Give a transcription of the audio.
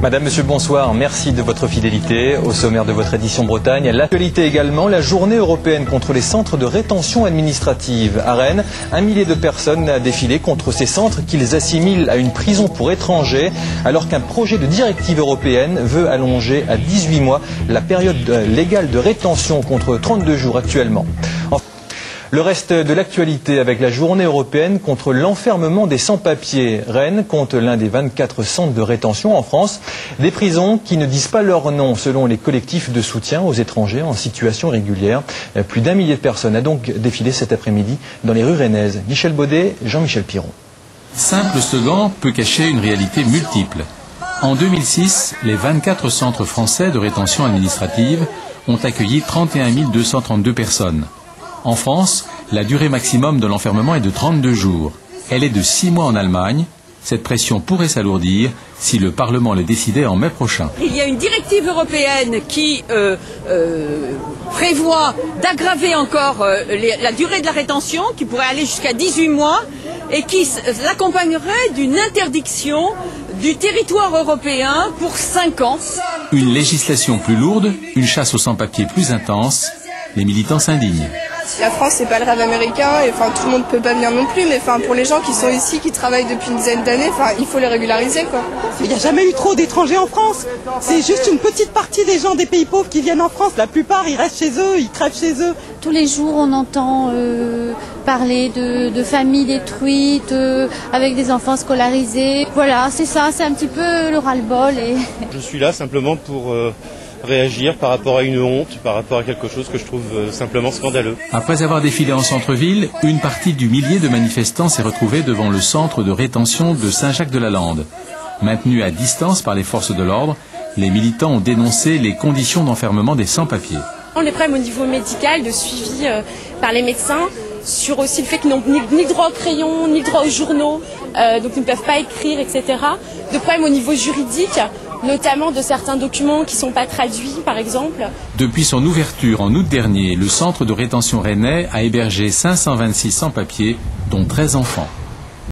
Madame, Monsieur, bonsoir. Merci de votre fidélité. Au sommaire de votre édition Bretagne, l'actualité également, la journée européenne contre les centres de rétention administrative. À Rennes, 1 millier de personnes a défilé contre ces centres qu'ils assimilent à une prison pour étrangers, alors qu'un projet de directive européenne veut allonger à 18 mois la période légale de rétention contre 32 jours actuellement. Le reste de l'actualité avec la journée européenne contre l'enfermement des sans-papiers. Rennes compte l'un des 24 centres de rétention en France. Des prisons qui ne disent pas leur nom selon les collectifs de soutien aux étrangers en situation régulière. Plus d'1 millier de personnes a donc défilé cet après-midi dans les rues rennaises. Michel Baudet, Jean-Michel Piron. Simple slogan peut cacher une réalité multiple. En 2006, les 24 centres français de rétention administrative ont accueilli 31 232 personnes. En France, la durée maximum de l'enfermement est de 32 jours. Elle est de 6 mois en Allemagne. Cette pression pourrait s'alourdir si le Parlement le décidait en mai prochain. Il y a une directive européenne qui prévoit d'aggraver encore la durée de la rétention, qui pourrait aller jusqu'à 18 mois, et qui l'accompagnerait d'une interdiction du territoire européen pour 5 ans. Une législation plus lourde, une chasse aux sans-papiers plus intense, les militants s'indignent. La France, c'est pas le rêve américain, et tout le monde peut pas venir non plus, mais pour les gens qui sont ici, qui travaillent depuis une dizaine d'années, il faut les régulariser, quoi. Il n'y a jamais eu trop d'étrangers en France. C'est juste une petite partie des gens des pays pauvres qui viennent en France. La plupart, ils restent chez eux, ils crèvent chez eux. Tous les jours, on entend parler de familles détruites, avec des enfants scolarisés. Voilà, c'est ça, c'est un petit peu le ras-le-bol. Je suis là simplement pour réagir par rapport à une honte, par rapport à quelque chose que je trouve simplement scandaleux. Après avoir défilé en centre-ville, une partie du millier de manifestants s'est retrouvée devant le centre de rétention de Saint-Jacques-de-la-Lande. Maintenus à distance par les forces de l'ordre, les militants ont dénoncé les conditions d'enfermement des sans-papiers. Les problèmes au niveau médical, de suivi par les médecins, sur aussi le fait qu'ils n'ont ni droit au crayon, ni droit aux journaux, donc ils ne peuvent pas écrire, etc. De problèmes au niveau juridique, notamment de certains documents qui ne sont pas traduits, par exemple. Depuis son ouverture en août dernier, le centre de rétention rennais a hébergé 526 sans-papiers, dont 13 enfants.